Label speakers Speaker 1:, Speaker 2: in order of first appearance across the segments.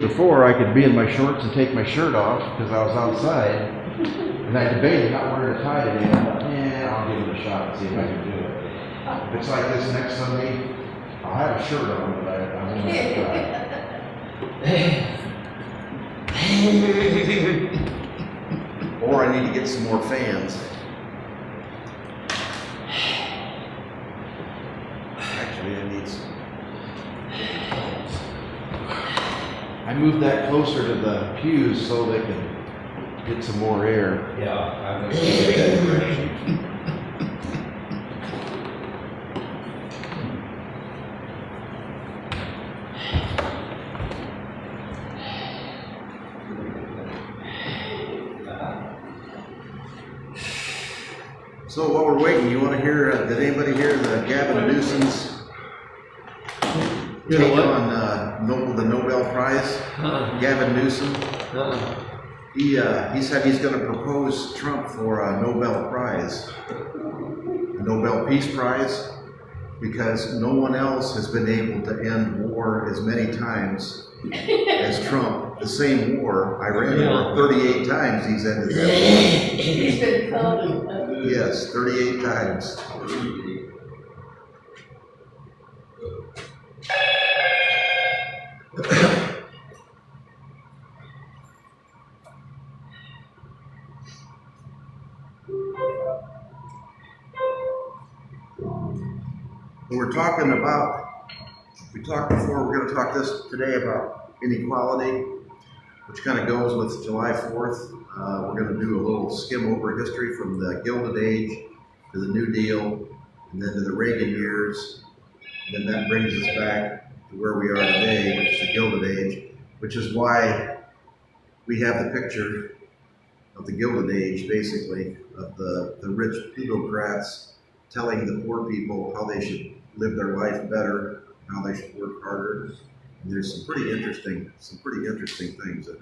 Speaker 1: before, I could be in my shorts and take my shirt off because I was outside. And I debated not wearing a tie today. I thought, yeah, I'll give it a shot and see if I can do it. If it's like this next Sunday, I'll have a shirt on, but I won't have a tie. Or I need to get some more fans. Actually, I need some. I moved that closer to the pews so they can get some more air.
Speaker 2: Yeah, I'm going to take that direction.
Speaker 1: So while we're waiting, you want to hear, did anybody hear the Gavin Newsom's take on the Nobel Prize? Gavin Newsom. He said he's going to propose Trump for a Nobel Prize, a Nobel Peace Prize, because no one else has been able to end war as many times as Trump. The same war, Iran war, 38 times he's ended that war.
Speaker 3: He's been called.
Speaker 1: Yes, 38 times. We're talking about, we talked before, we're going to talk today about inequality, which kind of goes with July 4th. We're going to do a little skim over history from the Gilded Age to the New Deal, and then to the Reagan years. And then that brings us back to where we are today, which is the Gilded Age, which is why we have the picture of the Gilded Age, basically, of the rich plutocrats telling the poor people how they should live their life better, how they should work harder. And there's some pretty interesting things that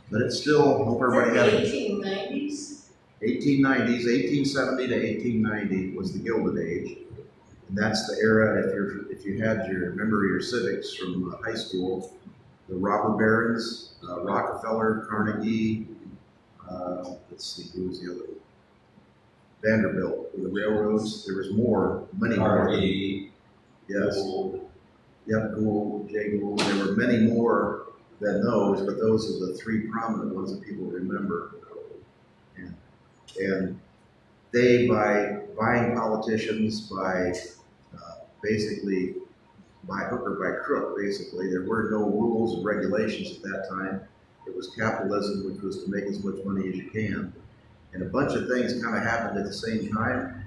Speaker 1: but it's still, hope everybody got it.
Speaker 3: 1890s?
Speaker 1: 1890s, 1870 to 1890 was the Gilded Age. And that's the era, if you had remember your civics from high school, the robber barons, Rockefeller, Carnegie, let's see, who was the other one? Vanderbilt, the railroads. There was many more. Yes.
Speaker 2: Gould.
Speaker 1: Yep, Gould, Jay Gould. There were many more than those, but those are the three prominent ones that people remember. And they, by buying politicians, by basically by hook or by crook, basically, there were no rules and regulations at that time. It was capitalism, which was to make as much money as you can. And a bunch of things kind of happened at the same time.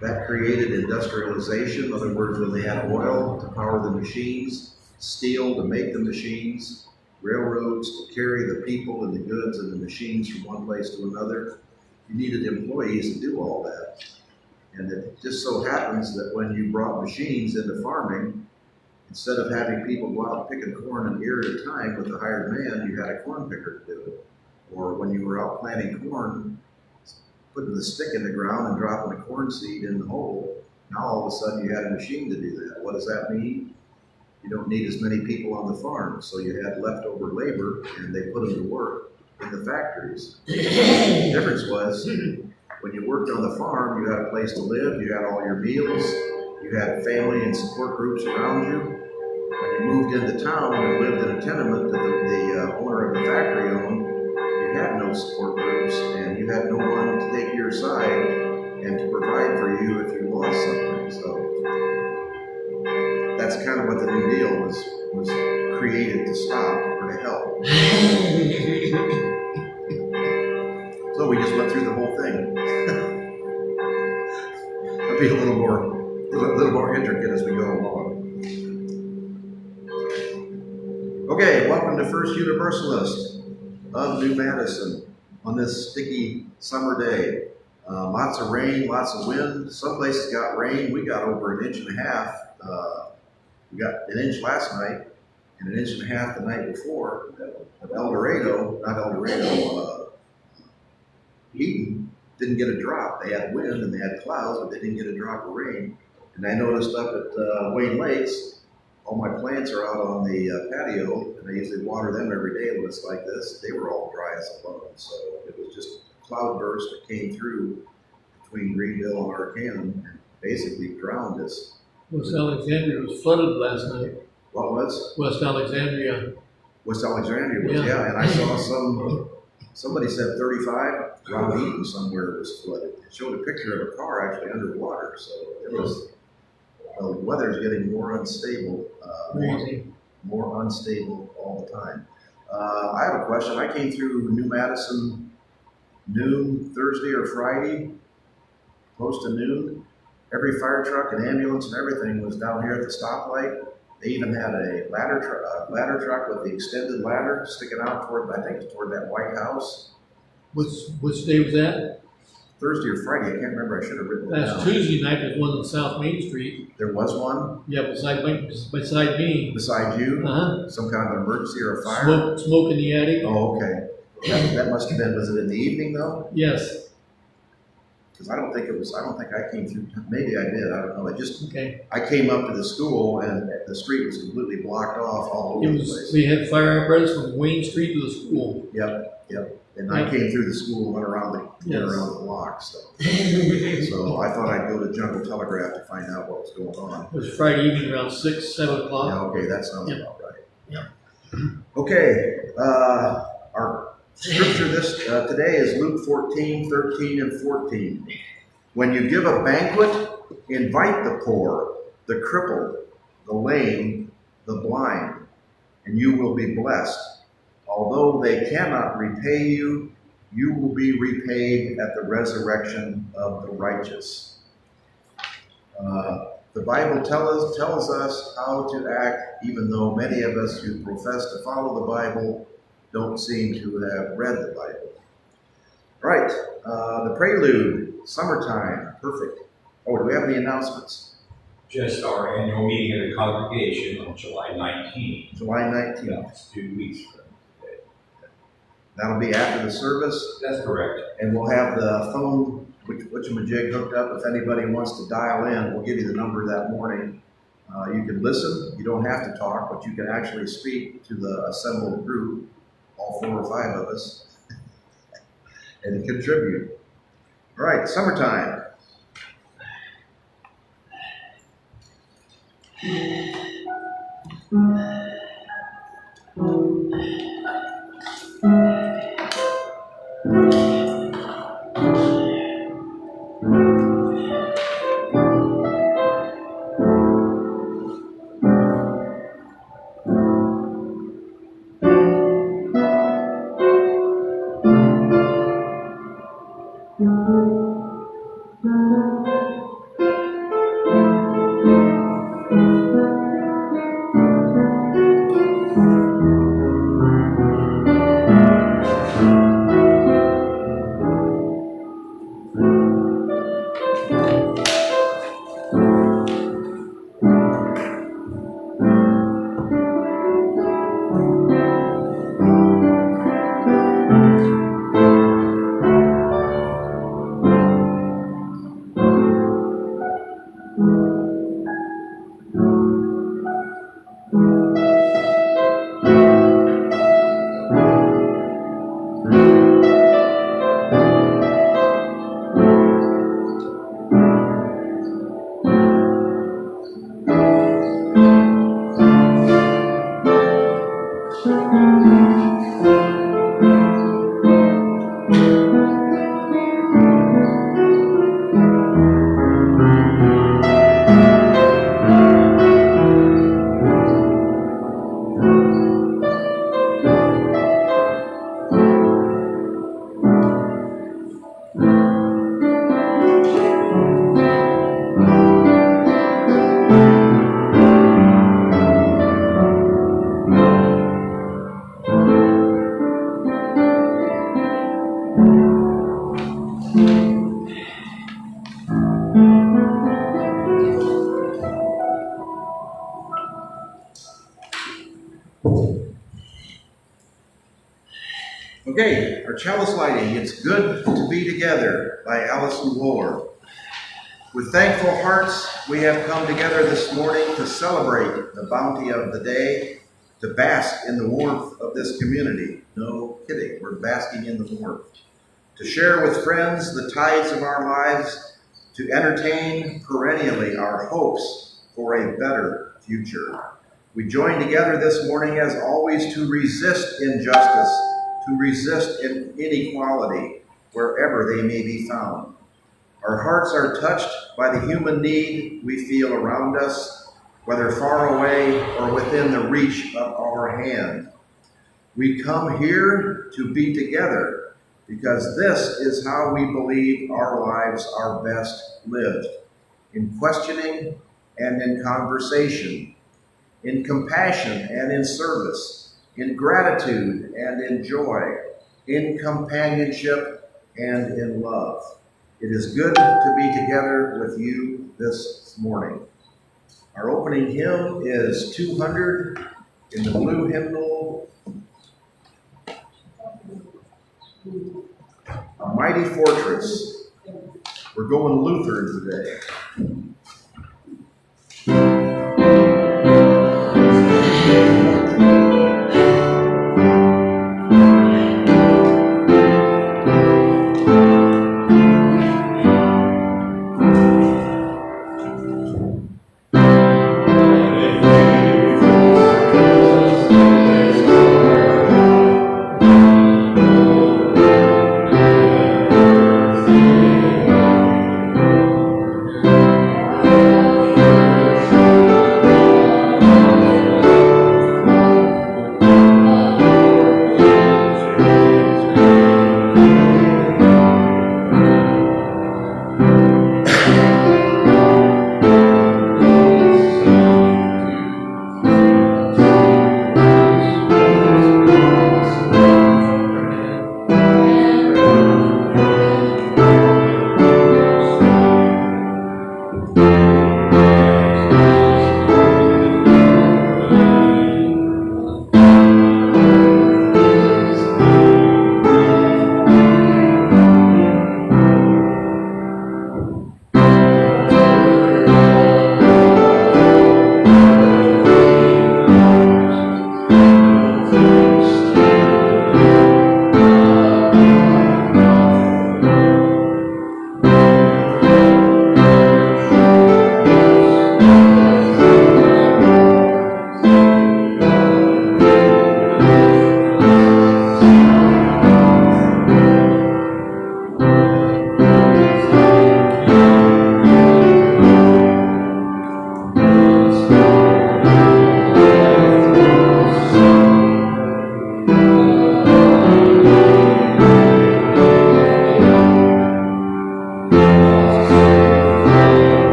Speaker 1: That created industrialization. In other words, when they had oil to power the machines, steel to make the machines, railroads to carry the people and the goods and the machines from one place to another, you needed employees to do all that. And it just so happens that when you brought machines into farming, instead of having people go out picking corn an ear at a time with a hired man, you had a corn picker to do it. Or when you were out planting corn, putting the stick in the ground and dropping a corn seed in the hole, now all of a sudden you had a machine to do that. What does that mean? You don't need as many people on the farm, so you had leftover labor and they put them to work in the factories. The difference was, when you worked on the farm, you had a place to live, you had all your meals, you had family and support groups around you. When you moved into town and lived in a tenement that the owner of the factory owned, you had no support groups and you had no one to take your side and to provide for you if you lost something. So that's kind of what the New Deal was created to stop or to help. So we just went through the whole thing. It'll be a little more intricate as we go along. Okay, welcome to First Universalist of New Madison on this sticky summer day. Lots of rain, lots of wind. Some places got rain. We got over 1.5 inches. We got 1 inch last night and 1.5 inches the night before. But Eden didn't get a drop. They had wind and they had clouds, but they didn't get a drop of rain. And I noticed up at Wayne Lakes, all my plants are out on the patio, and I usually water them every day when it's like this. They were all dry as a bone, so it was just a cloudburst that came through between Greenville and Arcanum and basically drowned us.
Speaker 4: West Alexandria was flooded last night.
Speaker 1: What was?
Speaker 4: West Alexandria.
Speaker 1: West Alexandria was, yeah, and I saw somebody said 35 around Eaton somewhere was flooded. It showed a picture of a car actually underwater, so it was, the weather's getting more unstable, more unstable all the time. I have a question. I came through New Madison noon, Thursday or Friday, close to noon. Every fire truck and ambulance and everything was down here at the stoplight. They even had a ladder truck with the extended ladder sticking out toward, I think, toward that White House.
Speaker 4: Which day was that?
Speaker 1: Thursday or Friday, I can't remember. I should have written it down.
Speaker 4: Last Tuesday night was one on South Main Street.
Speaker 1: There was one
Speaker 4: Yeah, beside me.
Speaker 1: beside you.
Speaker 4: Uh-huh.
Speaker 1: Some kind of emergency or a fire.
Speaker 4: Smoke in the attic.
Speaker 1: Oh, okay. That must have been. Was it in the evening though?
Speaker 4: Yes.
Speaker 1: Because I don't think I came through. Maybe I did. I don't know.
Speaker 4: Okay.
Speaker 1: I came up to the school and the street was completely blocked off all over the place.
Speaker 4: We had fire apparatus from Wayne Street to the school.
Speaker 1: Yep. And I came through the school and went around the block. So I thought I'd go to Jungle Telegraph to find out what was going on.
Speaker 4: It was Friday evening around 6, 7 o'clock.
Speaker 1: Yeah, okay, that sounds about right.
Speaker 4: Yeah.
Speaker 1: Okay, our scripture today is Luke 14, 13, and 14. When you give a banquet, invite the poor, the crippled, the lame, the blind, and you will be blessed. Although they cannot repay you, you will be repaid at the resurrection of the righteous. The Bible tells us how to act, even though many of us who profess to follow the Bible don't seem to have read the Bible. Right, the prelude, summertime, perfect. Oh, do we have any announcements?
Speaker 2: Just our annual meeting of the congregation on July 19th.
Speaker 1: July 19th.
Speaker 2: That's 2 weeks from today.
Speaker 1: That'll be after the service.
Speaker 2: That's correct.
Speaker 1: And we'll have the phone, which-a-majig hooked up. If anybody wants to dial in, we'll give you the number that morning. You can listen. You don't have to talk, but you can actually speak to the assembled group, all 4 or 5 of us, and contribute. All right, summertime. Okay, our chalice lighting, It's Good to Be Together by Allison Wooler. With thankful hearts, we have come together this morning to celebrate the bounty of the day, to bask in the warmth of this community. No kidding, we're basking in the warmth. To share with friends the tides of our lives, to entertain perennially our hopes for a better future. We join together this morning, as always, to resist injustice, to resist inequality wherever they may be found. Our hearts are touched by the human need we feel around us, whether far away or within the reach of our hand. We come here to be together because this is how we believe our lives are best lived, in questioning and in conversation, in compassion and in service, in gratitude and in joy, in companionship and in love. It is good to be together with you this morning. Our opening hymn is 200 in the blue hymnal, A Mighty Fortress. We're going Lutheran today.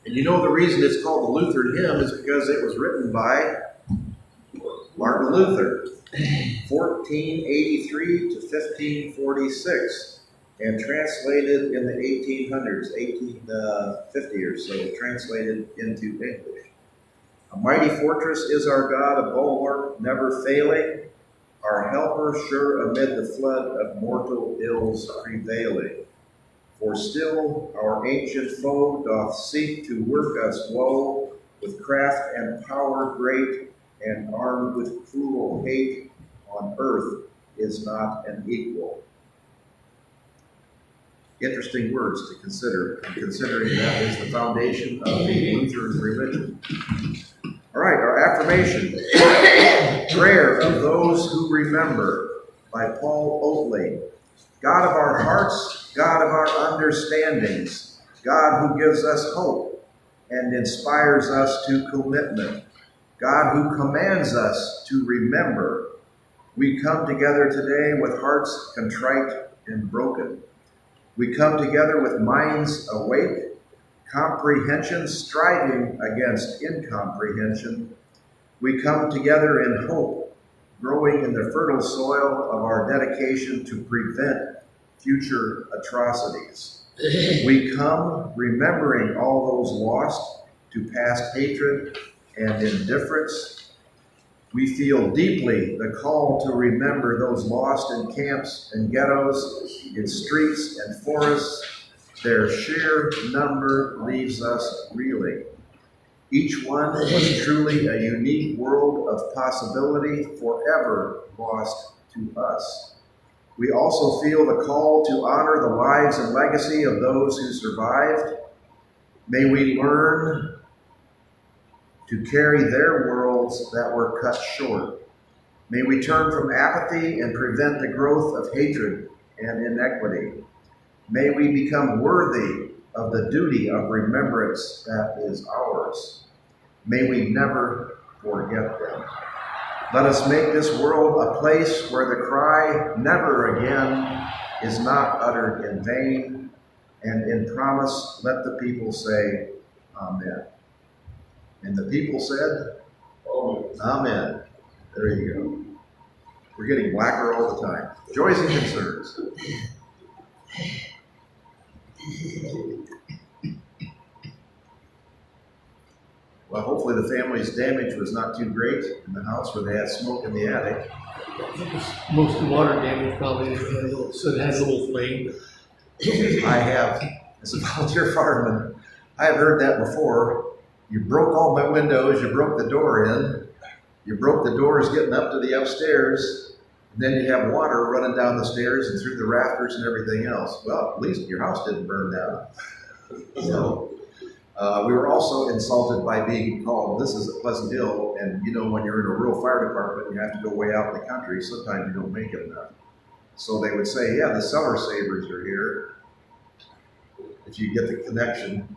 Speaker 1: And you know the reason it's called the Lutheran hymn is because it was written by Martin Luther, 1483 to 1546, and translated in the 1800s, 1850 or so, translated into English. A mighty fortress is our God, a bulwark never failing, our helper sure amid the flood of mortal ills prevailing. For still our ancient foe doth seek to work us woe, with craft and power great, and armed with cruel hate, on earth is not an equal. Interesting words to consider, considering that is the foundation of the Lutheran religion. All right, our affirmation. Prayer of those who remember, by Paul Oatley. God of our hearts, God of our understandings, God who gives us hope and inspires us to commitment, God who commands us to remember. We come together today with hearts contrite and broken. We come together with minds awake, comprehension striving against incomprehension. We come together in hope, growing in the fertile soil of our dedication to prevent future atrocities. We come remembering all those lost to past hatred and indifference. We feel deeply the call to remember those lost in camps and ghettos, in streets and forests. Their sheer number leaves us reeling. Each one was truly a unique world of possibility forever lost to us. We also feel the call to honor the lives and legacy of those who survived. May we learn to carry their worlds that were cut short. May we turn from apathy and prevent the growth of hatred and inequity. May we become worthy of the duty of remembrance that is ours. May we never forget them. Let us make this world a place where the cry, never again, is not uttered in vain. And in promise, let the people say, Amen. And the people said, Amen. There you go. We're getting blacker all the time. Joys and concerns. Well, hopefully the family's damage was not too great in the house where they had smoke in the attic.
Speaker 4: I think it's most of the water damage probably so it has a little flame.
Speaker 1: I have, as a volunteer fireman, I have heard that before. You broke all my windows, you broke the door in, you broke the doors getting up to the upstairs, and then you have water running down the stairs and through the rafters and everything else. Well, at least your house didn't burn down. So, we were also insulted by being called, this is a Pleasant Hill, and you know when you're in a rural fire department, you have to go way out in the country, sometimes you don't make it enough. So they would say, yeah, the summer savers are here. If you get the connection,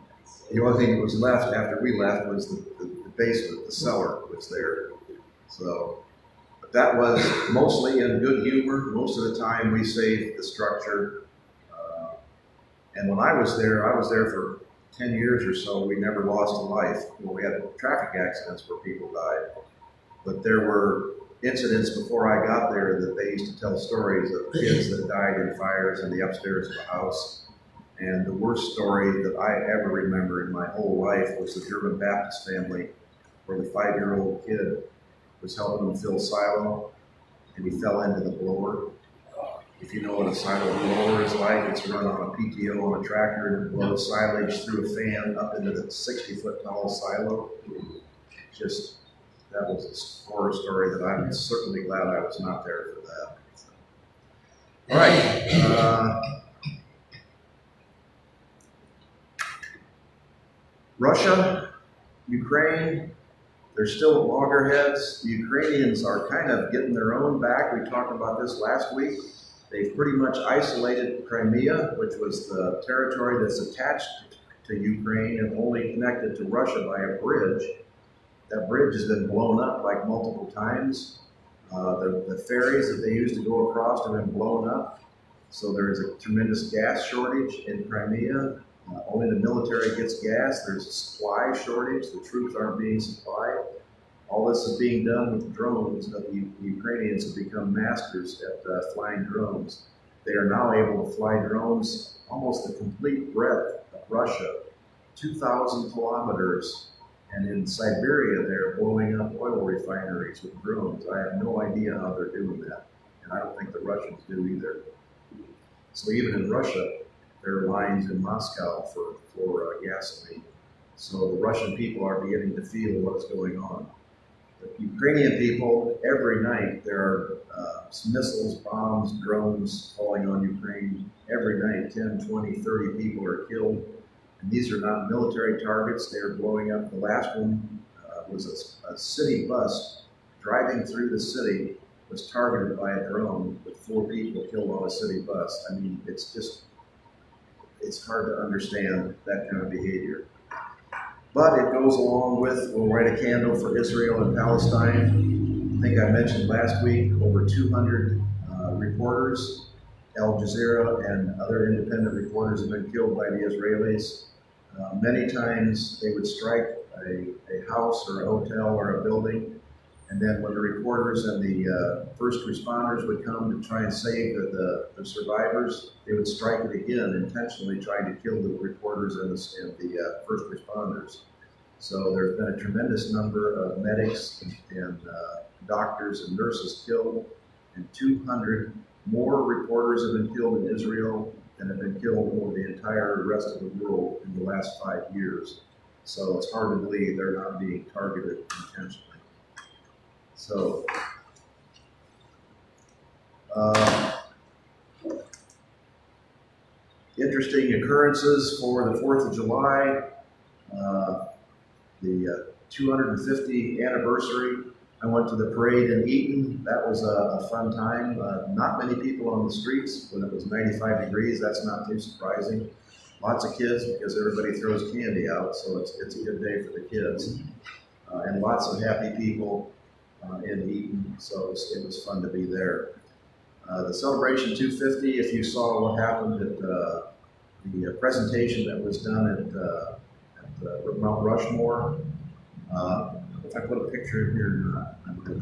Speaker 1: the only thing that was left after we left was the basement, the cellar was there. So, but that was mostly in good humor. Most of the time we saved the structure. And when I was there for 10 years or so, we never lost a life. Well, we had traffic accidents where people died. But there were incidents before I got there that they used to tell stories of kids that died in fires in the upstairs of the house. And the worst story that I ever remember in my whole life was the German Baptist family where the 5-year-old kid was helping them fill silo and he fell into the blower. If you know what a silo blower is like, it's run on a PTO on a tractor and it blows silage through a fan up into the 60-foot tall silo. Just, that was a horror story that I'm certainly glad I was not there for that. All right. Russia, Ukraine, they're still at loggerheads. The Ukrainians are kind of getting their own back. We talked about this last week. They've pretty much isolated Crimea, which was the territory that's attached to Ukraine and only connected to Russia by a bridge. That bridge has been blown up like multiple times. The ferries that they used to go across have been blown up. So there is a tremendous gas shortage in Crimea. Only the military gets gas. There's a supply shortage. The troops aren't being supplied. All this is being done with drones. The Ukrainians have become masters at flying drones. They are now able to fly drones almost the complete breadth of Russia, 2,000 kilometers. And in Siberia, they're blowing up oil refineries with drones. I have no idea how they're doing that. And I don't think the Russians do either. So even in Russia, there are lines in Moscow for gasoline. So the Russian people are beginning to feel what's going on. The Ukrainian people, every night there are missiles, bombs, drones falling on Ukraine. Every night, 10, 20, 30 people are killed. And these are not military targets. They are blowing up. The last one was a city bus driving through the city was targeted by a drone with 4 people killed on a city bus. I mean, it's hard to understand that kind of behavior. But it goes along with, we'll light a candle for Israel and Palestine. I think I mentioned last week, over 200 reporters, Al Jazeera and other independent reporters have been killed by the Israelis. Many times they would strike a house or a hotel or a building, And then when the reporters and the first responders would come to try and save the survivors, they would strike it again, intentionally trying to kill the reporters and the first responders. So there's been a tremendous number of medics and doctors and nurses killed, and 200 more reporters have been killed in Israel than have been killed over the entire rest of the world in the last 5 years. So it's hard to believe they're not being targeted intentionally. So, interesting occurrences for the 4th of July, the 250th anniversary. I went to the parade in Eaton. That was a fun time. Not many people on the streets when it was 95 degrees. That's not too surprising. Lots of kids because everybody throws candy out, so it's a good day for the kids. And lots of happy people in Eaton, so it was fun to be there. The Celebration 250, if you saw what happened at the presentation that was done at Mount Rushmore, if I put a picture in here, I'm good.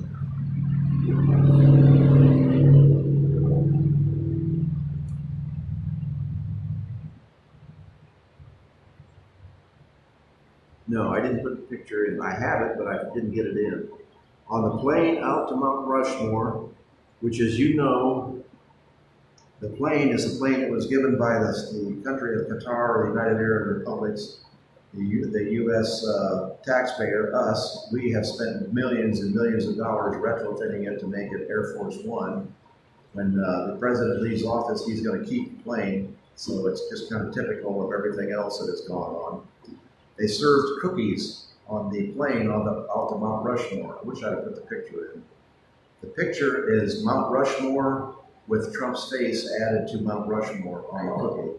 Speaker 1: No, I didn't put the picture in. I have it, but I didn't get it in. On the plane out to Mount Rushmore, which, as you know, the plane is a plane that was given by the country of Qatar, the United Arab Republics, the U.S. Taxpayer, us. We have spent millions and millions of dollars retrofitting it to make it Air Force One. When the president leaves office, he's going to keep the plane, so it's just kind of typical of everything else that has gone on. They served cookies on the plane out to Mount Rushmore. I wish I had put the picture in. The picture is Mount Rushmore with Trump's face added to Mount Rushmore on the cookie.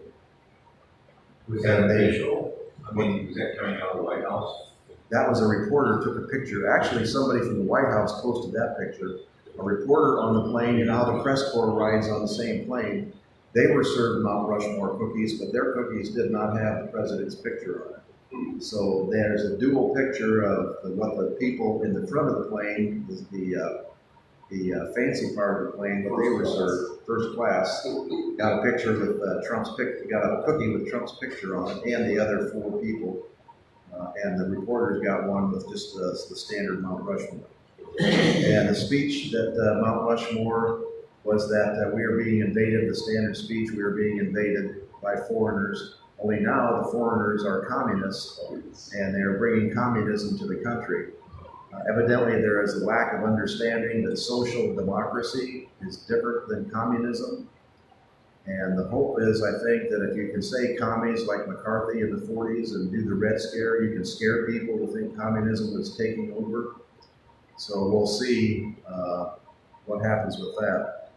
Speaker 2: Was that official? I mean, was that coming out of the White House?
Speaker 1: That was a reporter took a picture. Actually, somebody from the White House posted that picture. A reporter on the plane, and how the press corps rides on the same plane. They were served Mount Rushmore cookies, but their cookies did not have the president's picture on it. So there's a dual picture of what the people in the front of the plane, is the fancy part of the plane, but they were served first class. Got a picture with got a cookie with Trump's picture on it, and the other 4 people. And the reporters got one with just the standard Mount Rushmore. And the speech that Mount Rushmore was that we are being invaded, the standard speech, we are being invaded by foreigners. Only now the foreigners are communists, and they are bringing communism to the country. Evidently, there is a lack of understanding that social democracy is different than communism. And the hope is, I think, that if you can say commies like McCarthy in the 40s and do the Red Scare, you can scare people to think communism is taking over. So we'll see what happens with that.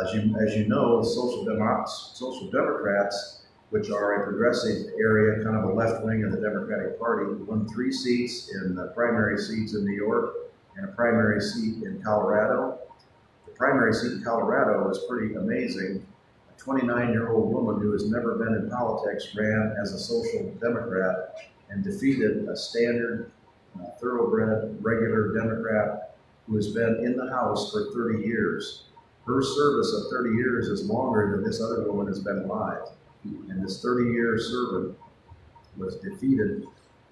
Speaker 1: As you know, social Democrats, which are a progressive area, kind of a left wing of the Democratic Party, won 3 seats in the primary seats in New York and a primary seat in Colorado. The primary seat in Colorado is pretty amazing. A 29-year-old woman who has never been in politics ran as a social Democrat and defeated a standard, thoroughbred, regular Democrat who has been in the House for 30 years. Her service of 30 years is longer than this other woman has been alive. And this 30-year servant was defeated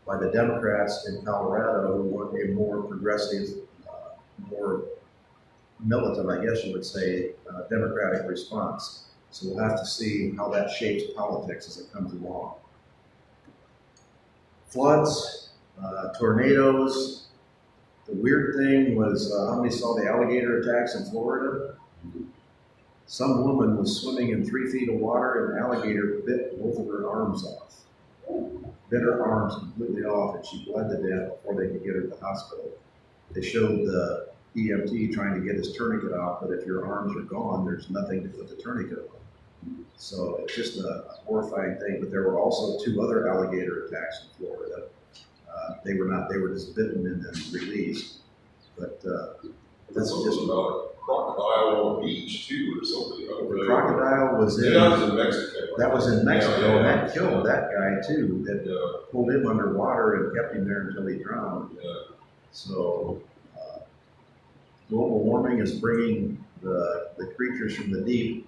Speaker 1: by the Democrats in Colorado, who want a more progressive, more militant, I guess you would say, Democratic response. So we'll have to see how that shapes politics as it comes along. Floods, tornadoes. The weird thing was, how many saw the alligator attacks in Florida? Some woman was swimming in 3 feet of water, and an alligator bit both of her arms off. Bit her arms completely off, and she bled to death before they could get her to the hospital. They showed the EMT trying to get his tourniquet off, but if your arms are gone, there's nothing to put the tourniquet on. So it's just a horrifying thing. But there were also 2 other alligator attacks in Florida. They were just bitten and then released. But that's just
Speaker 5: crocodile on the beach too, or something.
Speaker 1: The crocodile was in.
Speaker 5: Yeah, that was in Mexico.
Speaker 1: That was in Mexico,
Speaker 5: Yeah,
Speaker 1: and that killed that guy too. That pulled him underwater and kept him there until he drowned.
Speaker 5: Yeah.
Speaker 1: So global warming is bringing the creatures from the deep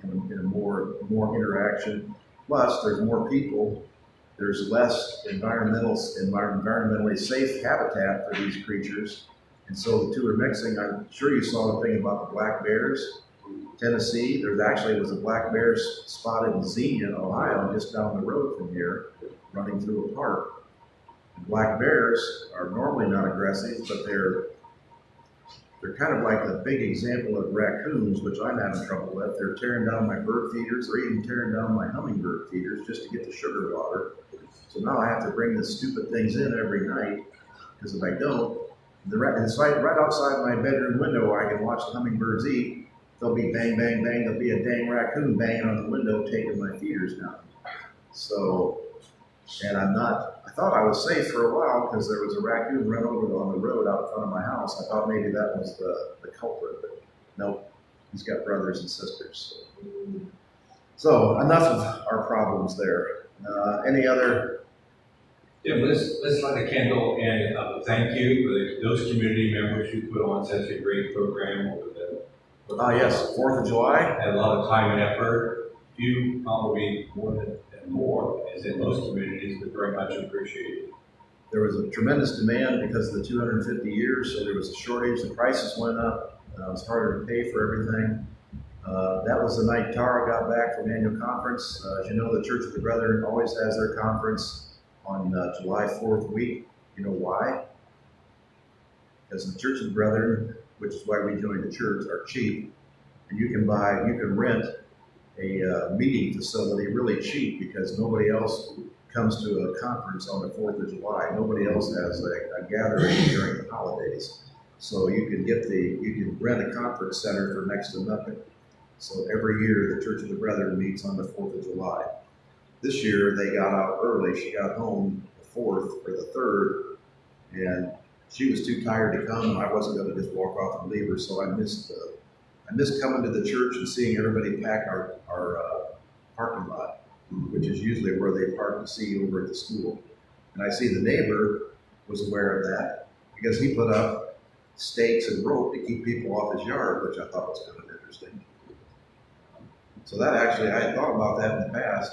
Speaker 1: in a more interaction. Plus, there's more people. There's less environmentally safe habitat for these creatures. And so the two are mixing. I'm sure you saw the thing about the black bears. Tennessee, there actually was a black bear spotted in Xenia, Ohio, just down the road from here, running through a park. And black bears are normally not aggressive, but they're kind of like the big example of raccoons, which I'm having trouble with. They're tearing down my bird feeders, or even tearing down my hummingbird feeders just to get the sugar water. So now I have to bring the stupid things in every night, because if I don't, it's right outside my bedroom window where I can watch the hummingbirds eat. They'll be bang, bang, bang. There'll be a dang raccoon banging on the window, taking my feeders down. So, and I thought I was safe for a while because there was a raccoon run over on the road out in front of my house. I thought maybe that was the culprit, but nope, he's got brothers and sisters. So enough of our problems there. Any other?
Speaker 2: Yeah, let's light a candle and thank you for those community members who put on such a great program over the.
Speaker 1: Yes, 4th of July.
Speaker 2: Had a lot of time and effort. You probably more, as in most communities, but very much appreciated.
Speaker 1: There was a tremendous demand because of the 250 years, so there was a shortage. The prices went up. It was harder to pay for everything. That was the night Tara got back from annual conference. As you know, the Church of the Brethren always has their conference on July 4th week. You know why? Because the Church of the Brethren, which is why we joined the church, are cheap, and you can rent a meeting facility really cheap because nobody else comes to a conference on the 4th of July. Nobody else has a gathering during the holidays. So you can rent a conference center for next to nothing. So every year the Church of the Brethren meets on the 4th of July. This year they got out early. She got home the 4th or the 3rd, and she was too tired to come, and I wasn't going to just walk off and leave her, so I missed coming to the church and seeing everybody pack our parking lot, which is usually where they park to see over at the school. And I see the neighbor was aware of that because he put up stakes and rope to keep people off his yard, which I thought was kind of interesting. So that actually, I had thought about that in the past.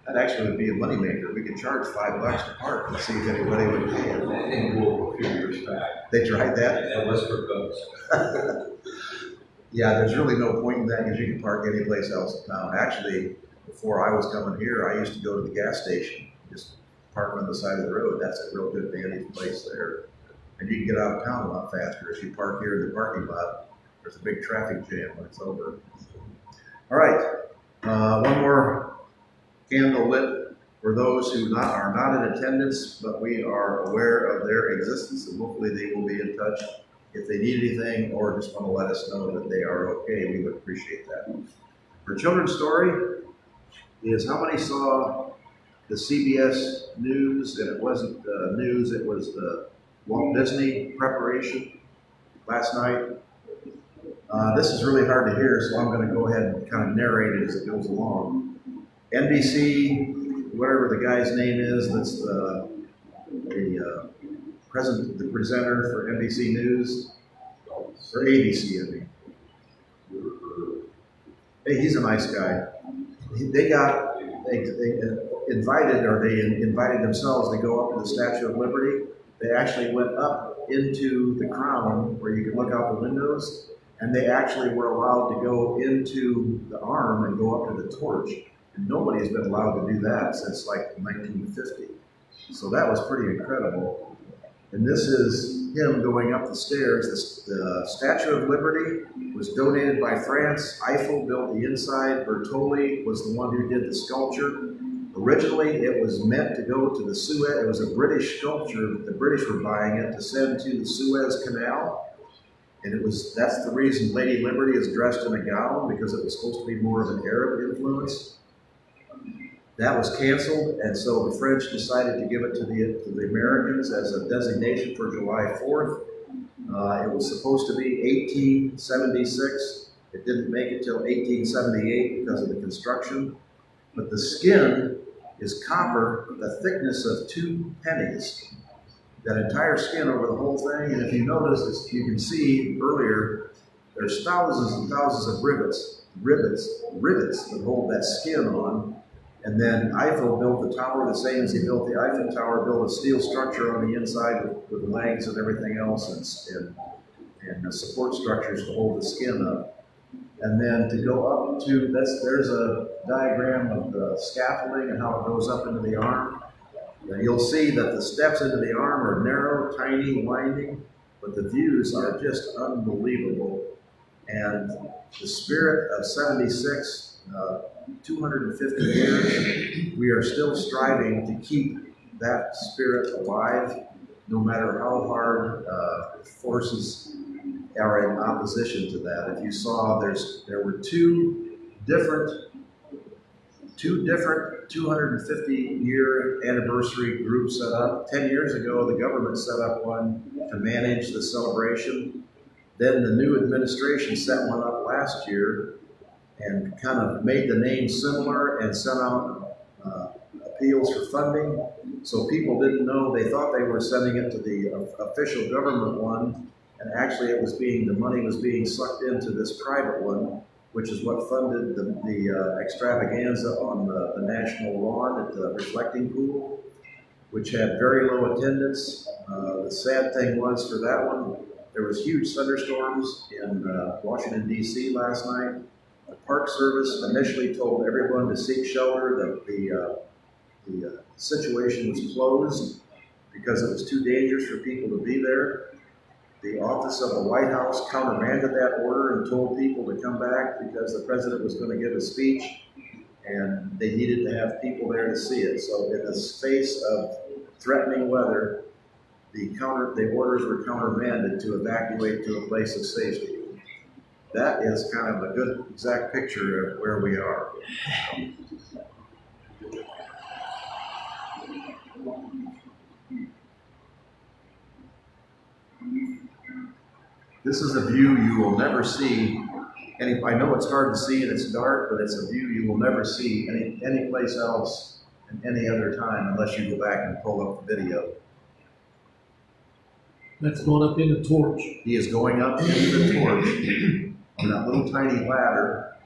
Speaker 1: That actually would be a moneymaker. We could charge $5 to park and see if anybody would pay it.
Speaker 2: I think a few years back.
Speaker 1: They tried that?
Speaker 2: That was proposed.
Speaker 1: Yeah, there's really no point in that because you can park any place else in town. Actually, before I was coming here, I used to go to the gas station, just park on the side of the road. That's a real good vantage place there. And you can get out of town a lot faster if you park here in the parking lot. There's a big traffic jam when it's over. All right, one more candle lit for those who are not in attendance, but we are aware of their existence, and hopefully they will be in touch if they need anything or just want to let us know that they are okay. We would appreciate that. Our children's story is how many saw the CBS News, and it wasn't news, it was the Walt Disney preparation last night. This is really hard to hear, so I'm going to go ahead and kind of narrate it as it goes along. NBC, whatever the guy's name is, that's the presenter for NBC News, or ABC, I mean. Hey, he's a nice guy. They invited themselves to go up to the Statue of Liberty. They actually went up into the crown where you could look out the windows, and they actually were allowed to go into the arm and go up to the torch. And nobody has been allowed to do that since like 1950. So that was pretty incredible. And this is him going up the stairs. The Statue of Liberty was donated by France. Eiffel built the inside. Bertolli was the one who did the sculpture. Originally, it was meant to go to the Suez. It was a British sculpture. The British were buying it to send to the Suez Canal. And that's the reason Lady Liberty is dressed in a gown, because it was supposed to be more of an Arab influence. That was canceled, and so the French decided to give it to the Americans as a designation for July 4th. It was supposed to be 1876. It didn't make it till 1878 because of the construction. But the skin is copper, the thickness of 2 pennies. that entire skin over the whole thing. And if you notice, you can see earlier, there's thousands and thousands of rivets that hold that skin on. And then Eiffel built the tower the same as he built the Eiffel Tower, built a steel structure on the inside with legs and everything else, and the support structures to hold the skin up. And then to go up to, there's a diagram of the scaffolding and how it goes up into the arm. And you'll see that the steps into the arm are narrow, tiny, winding, but the views are just unbelievable. And the spirit of 76, 250 years, we are still striving to keep that spirit alive, no matter how hard forces are in opposition to that. If you saw, there were two different 250-year anniversary groups set up. 10 years ago, the government set up one to manage the celebration. Then the new administration set one up last year and kind of made the name similar and sent out appeals for funding. So people didn't know, they thought they were sending it to the official government one, and actually the money was being sucked into this private one, which is what funded the extravaganza on the national lawn at the reflecting pool, which had very low attendance. The sad thing was for that one, there was huge thunderstorms in Washington, D.C. last night. The Park Service initially told everyone to seek shelter, that the situation was closed because it was too dangerous for people to be there. The office of the White House countermanded that order and told people to come back because the president was going to give a speech and they needed to have people there to see it. So in the face of threatening weather, the orders were countermanded to evacuate to a place of safety. That is kind of a good exact picture of where we are. This is a view you will never see. I know it's hard to see and it's dark, but it's a view you will never see any place else in any other time unless you go back and pull up the video.
Speaker 4: That's going up in the torch.
Speaker 1: He is going up into the torch on that little tiny ladder.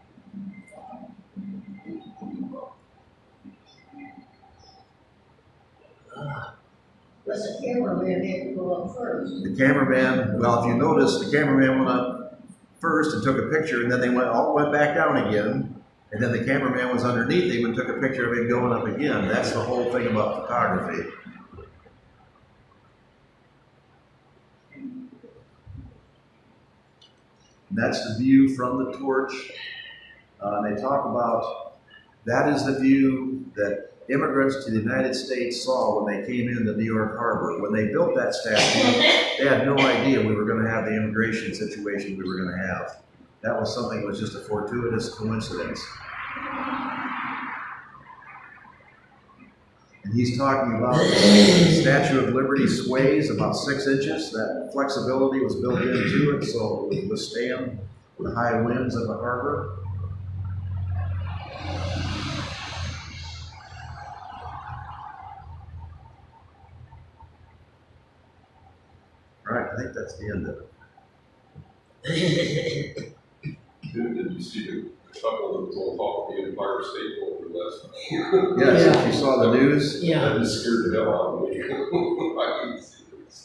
Speaker 3: But the cameraman had to go up first.
Speaker 1: The cameraman, well, if you notice, the cameraman went up first and took a picture, and then they all went back down again. And then the cameraman was underneath him and took a picture of him going up again. That's the whole thing about photography. That's the view from the torch. They talk about that is the view that immigrants to the United States saw when they came into New York Harbor. When they built that statue, they had no idea we were going to have the immigration situation we were going to have. That was something that was just a fortuitous coincidence. And he's talking about the Statue of Liberty sways about 6 inches. That flexibility was built into it so it would withstand the high winds of the harbor. All right, I think that's the end of it.
Speaker 5: Did you see the couple that was on top of the Empire State Building last night?
Speaker 1: Yes, if you saw the news,
Speaker 5: That just scared the hell out of me. I couldn't see this.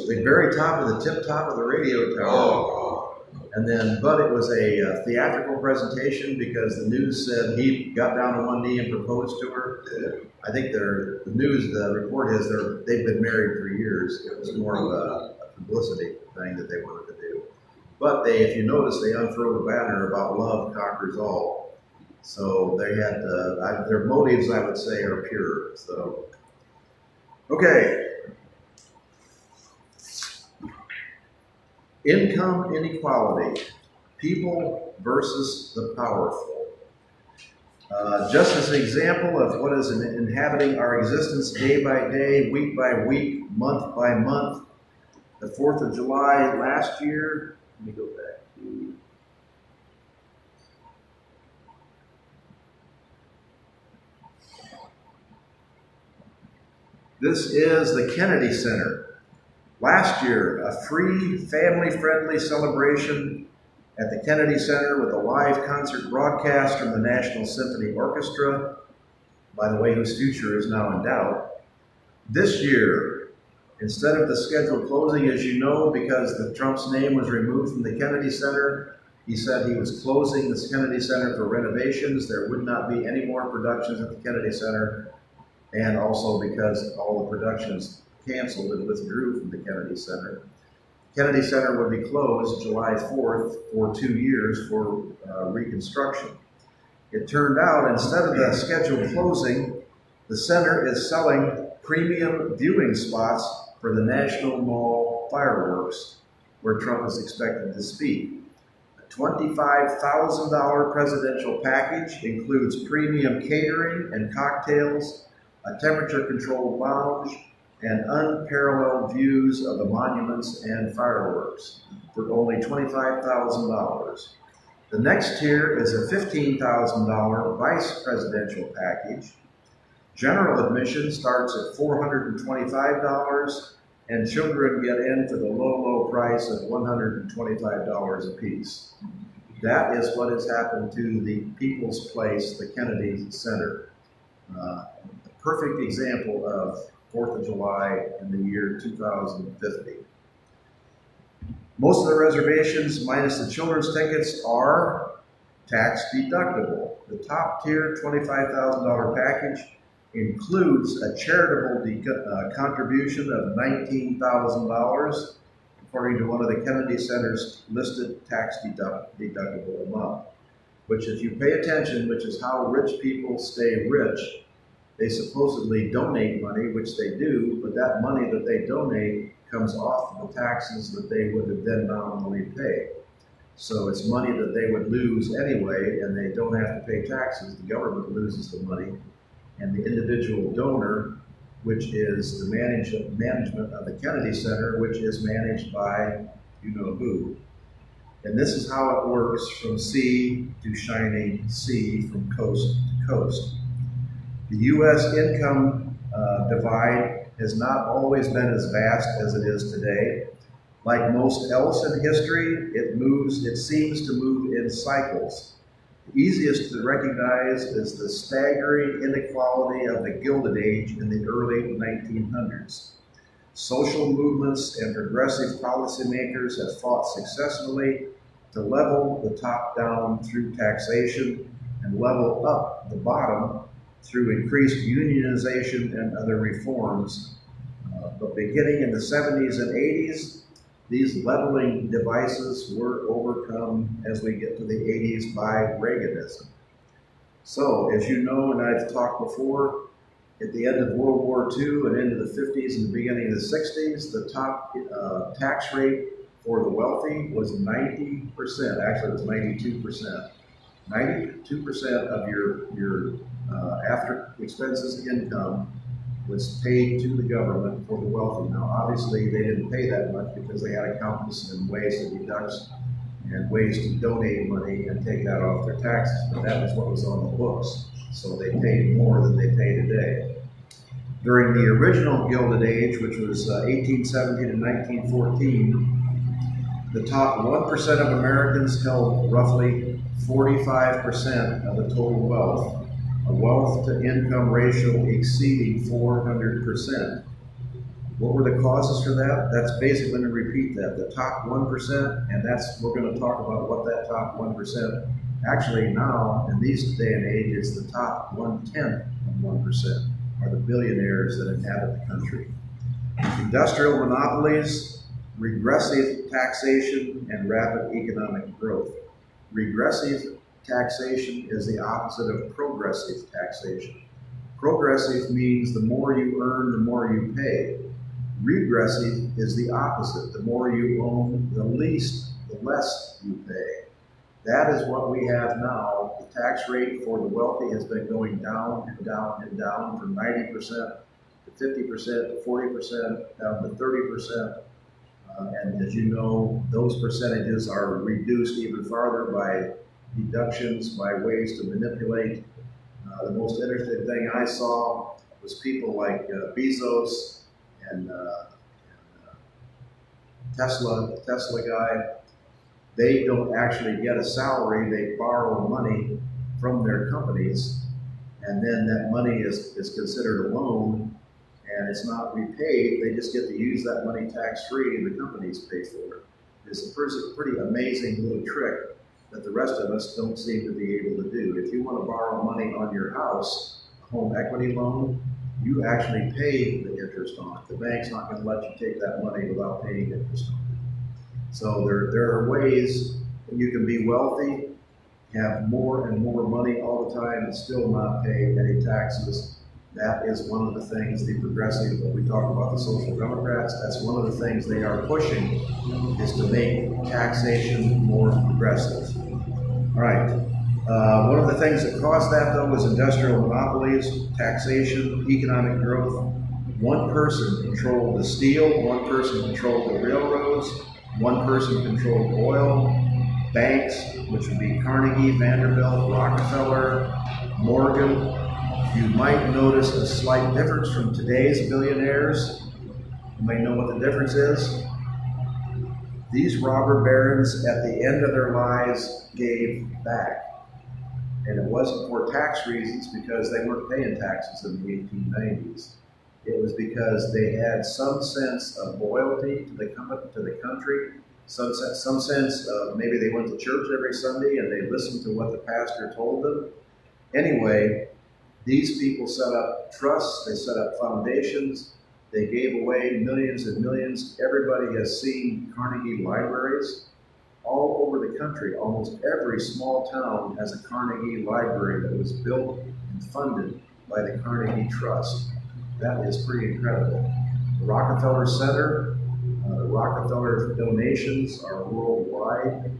Speaker 1: the very top of the tip top of the radio tower.
Speaker 5: Oh,
Speaker 1: And then, but it was a theatrical presentation because the news said he got down on one knee and proposed to her. I think the report is they've been married for years. It was more of a publicity thing that they wanted to do. But if you notice, they unfurled a banner about love conquers all. So they had, their motives, I would say, are pure. So, okay. Income inequality, people versus the powerful. Just as an example of what is inhabiting our existence day by day, week by week, month by month, the 4th of July last year, let me go back. This is the Kennedy Center. Last year, a free, family-friendly celebration at the Kennedy Center with a live concert broadcast from the National Symphony Orchestra, by the way, whose future is now in doubt. This year, instead of the scheduled closing, as you know, because Trump's name was removed from the Kennedy Center, he said he was closing the Kennedy Center for renovations. There would not be any more productions at the Kennedy Center, and also because all the productions canceled and withdrew from the Kennedy Center. Kennedy Center would be closed July 4th for 2 years for reconstruction. It turned out, instead of the scheduled closing, the center is selling premium viewing spots for the National Mall fireworks, where Trump is expected to speak. A $25,000 presidential package includes premium catering and cocktails, a temperature-controlled lounge, and unparalleled views of the monuments and fireworks for only $25,000. The next tier is a $15,000 vice presidential package. General admission starts at $425, and children get in for the low, low price of $125 apiece. That is what has happened to the People's Place, the Kennedy Center. A perfect example of 4th of July in the year 2050. Most of the reservations, minus the children's tickets, are tax deductible. The top tier $25,000 package includes a charitable contribution of $19,000, according to one of the Kennedy Center's listed tax deductible amount, which, if you pay attention, which is how rich people stay rich, they supposedly donate money, which they do, but that money that they donate comes off the taxes that they would have then nominally paid. So it's money that they would lose anyway, and they don't have to pay taxes. The government loses the money, and the individual donor, which is the management of the Kennedy Center, which is managed by you know who. And this is how it works from sea to shining sea, from coast to coast. The U.S. income divide has not always been as vast as it is today. Like most else in history, it seems to move in cycles. The easiest to recognize is the staggering inequality of the Gilded Age in the early 1900s. Social movements and progressive policymakers have fought successfully to level the top down through taxation and level up the bottom through increased unionization and other reforms. But beginning in the 70s and 80s, these leveling devices were overcome as we get to the 80s by Reaganism. So, as you know, and I've talked before, at the end of World War II and into the 50s and the beginning of the 60s, the top tax rate for the wealthy was 90%. Actually, it was 92%. 92% of your after expenses income was paid to the government for the wealthy. Now, obviously, they didn't pay that much because they had accountants and ways to deduct and ways to donate money and take that off their taxes, but that was what was on the books. So they paid more than they pay today. During the original Gilded Age, which was 1870 to 1914, the top 1% of Americans held roughly 45% of the total wealth, a wealth to income ratio exceeding 400%. What were the causes for that? That's basically going to repeat that. The top 1%, and we're going to talk about what that top 1%, actually now, in these day and age, is the top 1/10 of 1% are the billionaires that inhabit the country. Industrial monopolies, regressive taxation, and rapid economic growth. Regressive taxation is the opposite of progressive taxation. Progressive means the more you earn, the more you pay. Regressive is the opposite. The more you own, the less you pay. That is what we have now. The tax rate for the wealthy has been going down and down and down from 90% to 50% to 40%, down to 30%. And as you know, those percentages are reduced even farther by deductions, by ways to manipulate. The most interesting thing I saw was people like Bezos and Tesla guy. They don't actually get a salary, they borrow money from their companies, and then that money is considered a loan, and it's not repaid, they just get to use that money tax-free, and the companies pay for it. It's a pretty amazing little trick that the rest of us don't seem to be able to do. If you want to borrow money on your house, a home equity loan, you actually pay the interest on it. The bank's not going to let you take that money without paying interest on it. So there are ways that you can be wealthy, have more and more money all the time, and still not pay any taxes. That is one of the things the progressive, when we talk about the social democrats, that's one of the things they are pushing, is to make taxation more progressive. All right. One of the things that caused that, though, was industrial monopolies, taxation, economic growth. One person controlled the steel, one person controlled the railroads, one person controlled oil, banks, which would be Carnegie, Vanderbilt, Rockefeller, Morgan. You might notice a slight difference from today's billionaires. You might know what the difference is. These robber barons at the end of their lives gave back. And it wasn't for tax reasons because they weren't paying taxes in the 1890s. It was because they had some sense of loyalty to the country, some sense of maybe they went to church every Sunday and they listened to what the pastor told them. Anyway, these people set up trusts, they set up foundations, they gave away millions and millions. Everybody has seen Carnegie libraries all over the country. Almost every small town has a Carnegie library that was built and funded by the Carnegie Trust. That is pretty incredible. The Rockefeller Center, the Rockefeller donations are worldwide.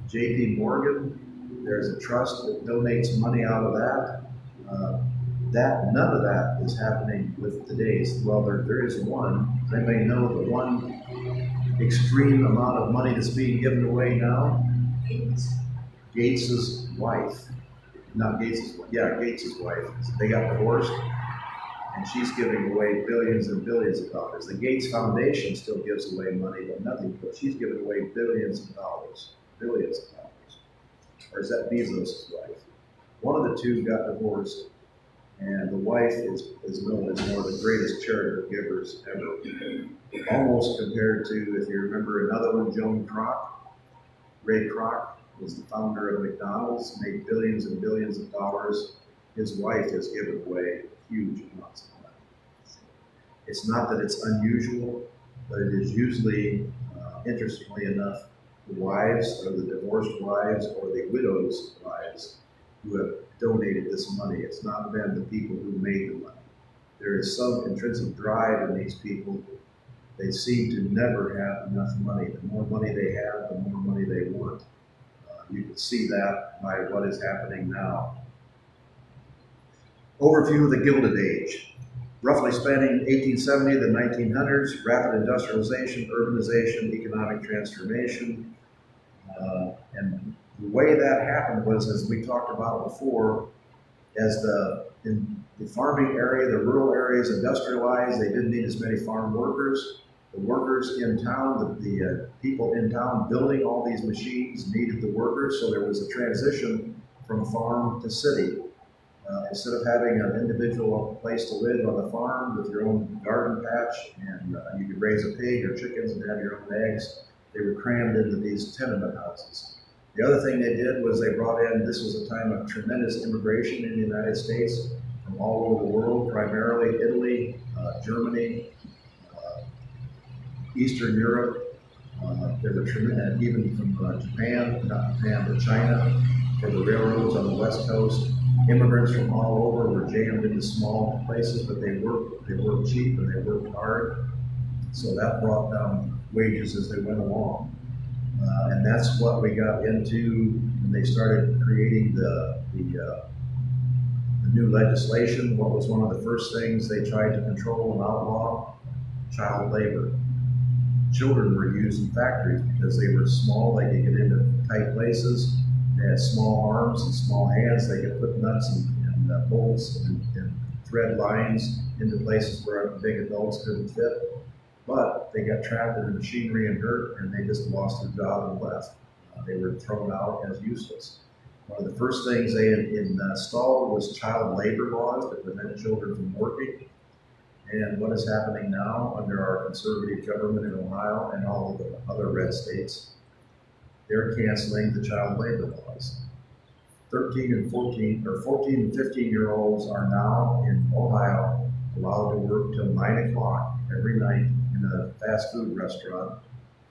Speaker 1: J.P. Morgan, there's a trust that donates money out of that. None of that is happening with today's. Well, there is one. Does anybody know the one extreme amount of money that's being given away now? Gates's wife. Not Gates's wife. Yeah, Gates's wife. They got divorced, and she's giving away billions and billions of dollars. The Gates Foundation still gives away money, but nothing. But she's giving away billions of dollars. Billions of dollars. Or is that Bezos' wife? One of the two got divorced, and the wife is known as one of the greatest charitable givers ever. Almost compared to, if you remember another one, Joan Kroc. Ray Kroc was the founder of McDonald's, made billions and billions of dollars. His wife has given away huge amounts of money. It's not that it's unusual, but it is usually, interestingly enough, the wives or the divorced wives or the widows' wives who have donated this money. It's not been the people who made the money. There is some intrinsic drive in these people. They seem to never have enough money. The more money they have, the more money they want. You can see that by what is happening now. Overview of the Gilded Age. Roughly spanning 1870 to the 1900s, rapid industrialization, urbanization, economic transformation. And the way that happened was, as we talked about before, as in the farming area, the rural areas industrialized, they didn't need as many farm workers. The workers in town, the people in town building all these machines needed the workers, so there was a transition from farm to city. Instead of having an individual place to live on the farm with your own garden patch and you could raise a pig or chickens and have your own eggs, they were crammed into these tenement houses. The other thing they did was they brought in, this was a time of tremendous immigration in the United States from all over the world, primarily Italy, Germany, Eastern Europe. There were tremendous, even from Japan, not Japan, but China, for the railroads on the West Coast. Immigrants from all over were jammed into small places, but they worked cheap and they worked hard. So that brought down wages as they went along. And that's what we got into when they started creating the new legislation. What was one of the first things they tried to control and outlaw? Child labor. Children were used in factories because they were small, they could get into tight places, they had small arms and small hands, they could put nuts and bolts and thread lines into places where big adults couldn't fit. But they got trapped in the machinery and hurt, and they just lost their job and left. They were thrown out as useless. One of the first things they installed was child labor laws that prevent children from working. And what is happening now under our conservative government in Ohio and all of the other red states, they're canceling the child labor laws. 13 and 14 and 15-year-olds are now in Ohio allowed to work till 9 o'clock every night in a fast food restaurant,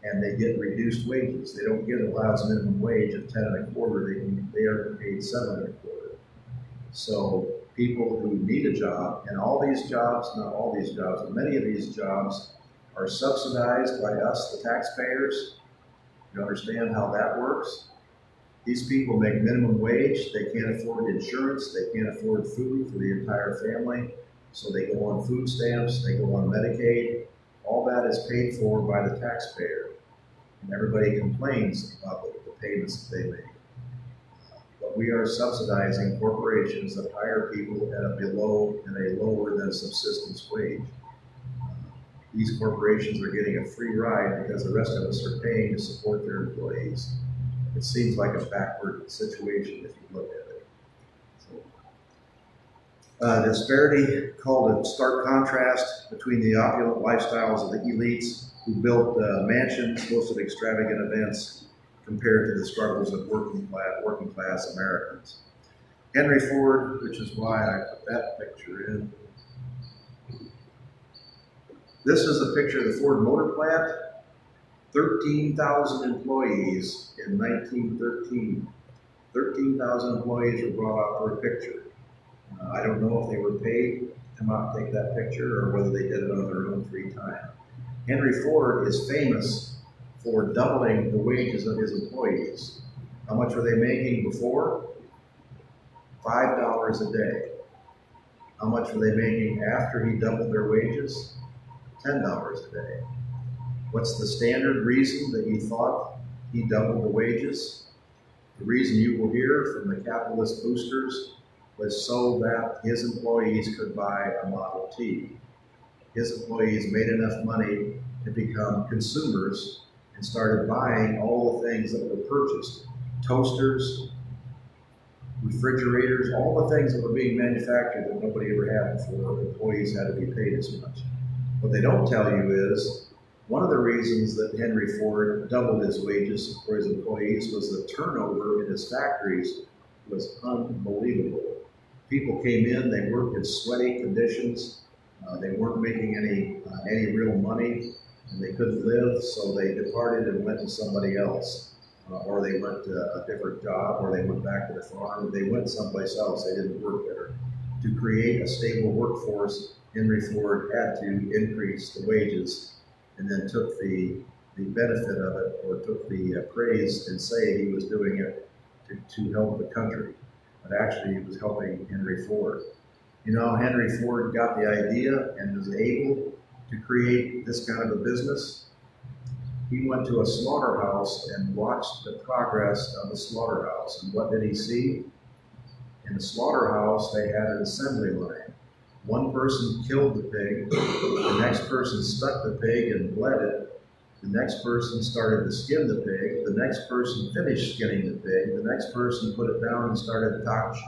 Speaker 1: and they get reduced wages. They don't get Ohio's minimum wage of 10 and a quarter. They are paid 7 and a quarter. So people who need a job, and all these jobs, not all these jobs, but many of these jobs are subsidized by us, the taxpayers. You understand how that works? These people make minimum wage. They can't afford insurance. They can't afford food for the entire family. So they go on food stamps. They go on Medicaid. All that is paid for by the taxpayer. And everybody complains about the payments that they make. But we are subsidizing corporations that hire people at a lower than subsistence wage. These corporations are getting a free ride because the rest of us are paying to support their employees. It seems like a backward situation if you look at it. Disparity called a stark contrast between the opulent lifestyles of the elites who built mansions, hosted extravagant events, compared to the struggles of working class Americans. Henry Ford, which is why I put that picture in. This is a picture of the Ford Motor Plant. 13,000 employees in 1913. 13,000 employees were brought out for a picture. I don't know if they were paid to come out and take that picture or whether they did it on their own free time. Henry Ford is famous for doubling the wages of his employees. How much were they making before? $5 a day. How much were they making after he doubled their wages? $10 a day. What's the standard reason that he thought he doubled the wages? The reason you will hear from the capitalist boosters was so that his employees could buy a Model T. His employees made enough money to become consumers and started buying all the things that were purchased. Toasters, refrigerators, all the things that were being manufactured that nobody ever had before. Employees had to be paid as much. What they don't tell you is one of the reasons that Henry Ford doubled his wages for his employees was the turnover in his factories was unbelievable. People came in, they worked in sweaty conditions, they weren't making any real money, and they couldn't live, so they departed and went to somebody else. Or they went to a different job, or they went back to the farm. They went someplace else, they didn't work there. To create a stable workforce, Henry Ford had to increase the wages and then took the benefit of it, or took the praise and say he was doing it to help the country. But actually he was helping Henry Ford. You know, Henry Ford got the idea and was able to create this kind of a business. He went to a slaughterhouse and watched the progress of the slaughterhouse. And what did he see? In the slaughterhouse, they had an assembly line. One person killed the pig, the next person stuck the pig and bled it, the next person started to skin the pig, the next person finished skinning the pig, the next person put it down and started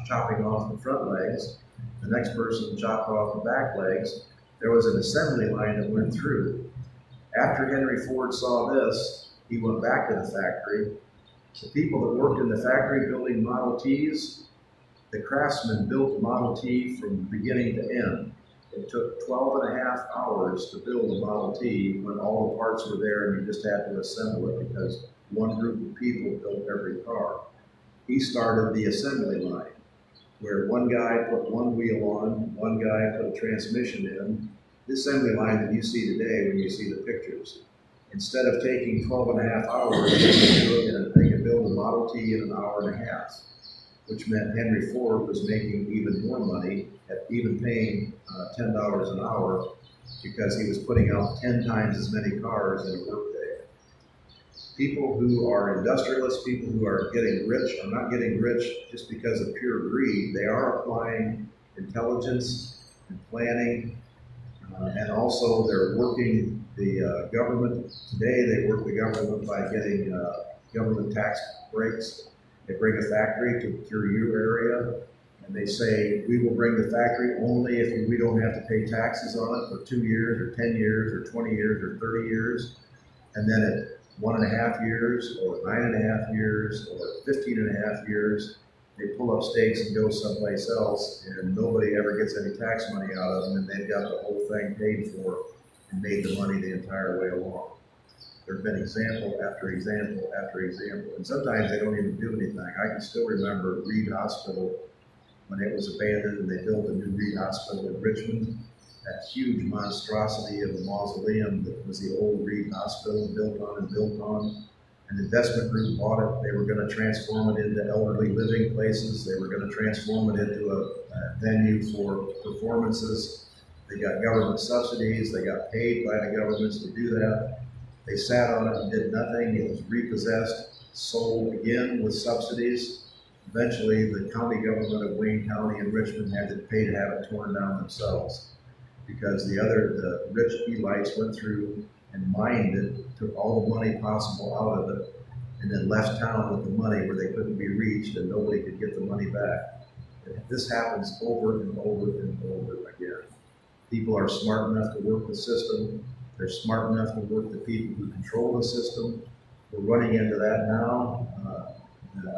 Speaker 1: chopping off the front legs, the next person chopped off the back legs. There was an assembly line that went through. After Henry Ford saw this, he went back to the factory. The people that worked in the factory building Model Ts, the craftsmen built Model T from beginning to end. It took 12 and a half hours to build a Model T when all the parts were there and you just had to assemble it because one group of people built every car. He started the assembly line where one guy put one wheel on, one guy put a transmission in. The assembly line that you see today when you see the pictures. Instead of taking 12 and a half hours, they could build a Model T in an hour and a half, which meant Henry Ford was making even more money, at even paying $10 an hour, because he was putting out 10 times as many cars in a workday. People who are industrialists, people who are getting rich, are not getting rich just because of pure greed. They are applying intelligence and planning. And also they're working the government. Today they work the government by getting government tax breaks. They bring a factory through your area, and they say, we will bring the factory only if we don't have to pay taxes on it for 2 years or 10 years or 20 years or 30 years. And then at 1.5 years or 9.5 years or 15.5 years, they pull up stakes and go someplace else, and nobody ever gets any tax money out of them, and they've got the whole thing paid for and made the money the entire way along. There have been example after example after example, and sometimes they don't even do anything. I can still remember Reed Hospital when it was abandoned and they built a new Reed Hospital in Richmond. That huge monstrosity of a mausoleum that was the old Reed Hospital, built on and built on. An investment group bought it. They were going to transform it into elderly living places. They were going to transform it into a venue for performances. They got government subsidies. They got paid by the governments to do that. They sat on it and did nothing. It was repossessed, sold again with subsidies. Eventually, the county government of Wayne County and Richmond had to pay to have it torn down themselves, because the rich elites went through and mined it, took all the money possible out of it, and then left town with the money where they couldn't be reached and nobody could get the money back. And this happens over and over and over again. People are smart enough to work the system. They're smart enough to work the people who control the system. We're running into that now.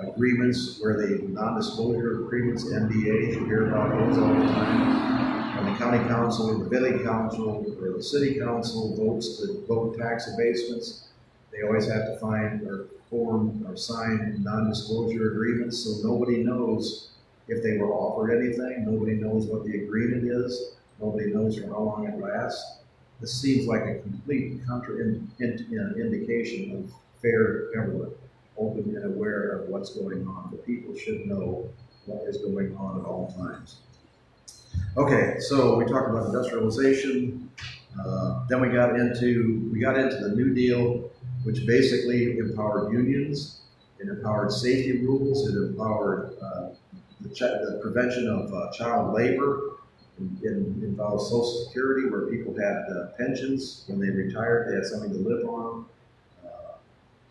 Speaker 1: Agreements where the non-disclosure agreements, NDAs, you hear about those all the time. When the county council or the village council or the city council votes to vote tax abatements, they always have to find or form or sign non-disclosure agreements, so nobody knows if they were offered anything. Nobody knows what the agreement is. Nobody knows for how long it lasts. This seems like a complete indication of fair government, open and aware of what's going on. The people should know what is going on at all times. Okay, so we talked about industrialization. Then we got into the New Deal, which basically empowered unions. It empowered safety rules. It empowered the prevention of child labor. It involved Social Security, where people had pensions when they retired. They had something to live on.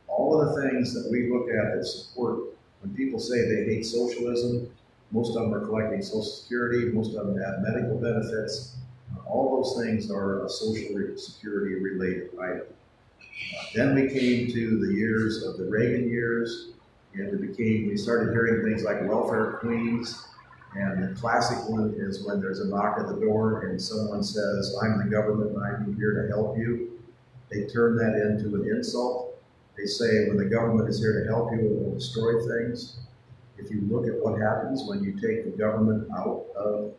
Speaker 1: All of the things that we look at that support, when people say they hate socialism, most of them are collecting Social Security, most of them have medical benefits. All those things are a Social Security related item. Then we came to the years of the Reagan years, and we started hearing things like welfare queens. And the classic one is when there's a knock at the door and someone says, I'm the government and I'm here to help you. They turn that into an insult. They say when the government is here to help you, it will destroy things. If you look at what happens when you take the government out of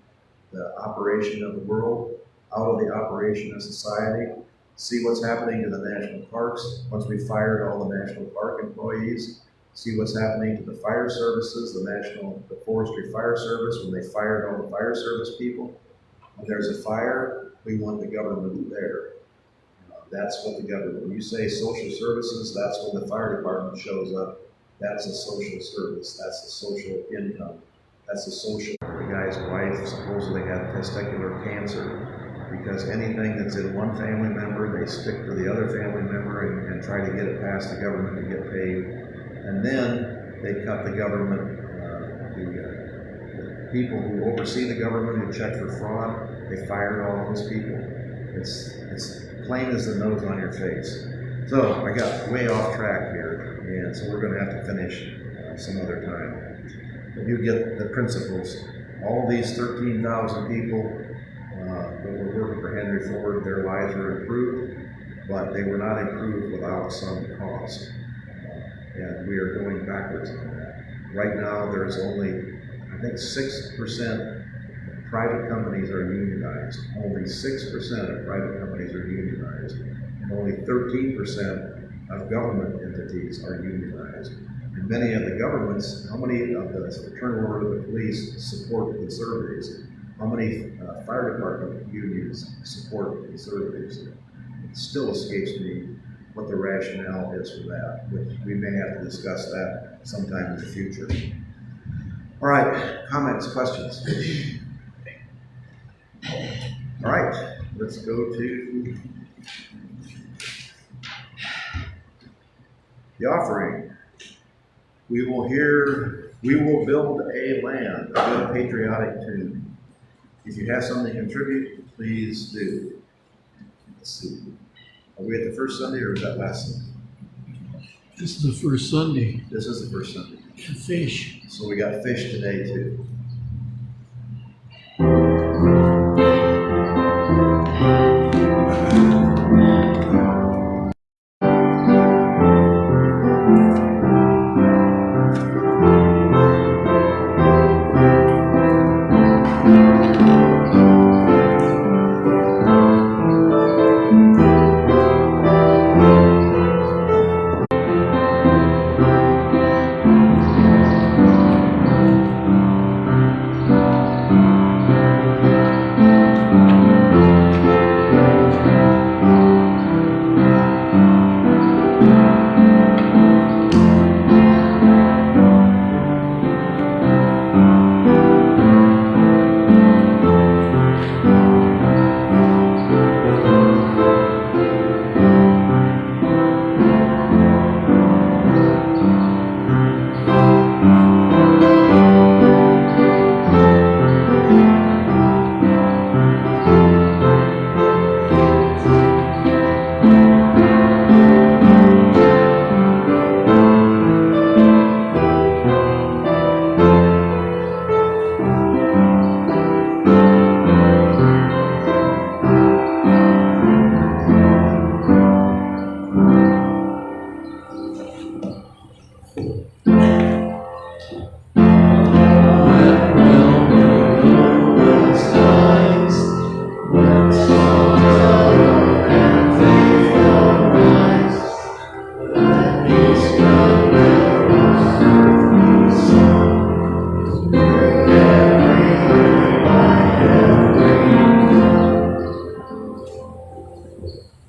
Speaker 1: the operation of the world, out of the operation of society, see what's happening to the national parks once we fired all the national park employees. See what's happening to the fire services, the Forestry Fire Service, when they fired all the fire service people. When there's a fire, we want the government there. That's what the government, when you say social services, that's when the fire department shows up. That's a social service. That's a social income. That's a social. The guy's wife supposedly had testicular cancer, because anything that's in one family member, they stick to the other family member and try to get it past the government to get paid. And then they cut the government, the people who oversee the government, who check for fraud, they fired all those people. It's plain as the nose on your face. So I got way off track here, and so we're going to have to finish some other time. But you get the principles. All these 13,000 people that were working for Henry Ford, their lives were improved, but they were not improved without some cost. And we are going backwards on that. Right now, there's only, I think, 6% of private companies are unionized. Only 6% of private companies are unionized. And only 13% of government entities are unionized. And many of the governments, how many of the turnover of the police support conservatives? How many fire department unions support conservatives? It still escapes me what the rationale is for that, which we may have to discuss that sometime in the future. All right, comments, questions? All right, let's go to the offering. We will build a land, a good patriotic tune. If you have something to contribute, please do. Let's see. Are we at the first Sunday or is that last Sunday?
Speaker 4: This is the first Sunday.
Speaker 1: This is the first Sunday.
Speaker 4: And fish.
Speaker 1: So we got fish today too.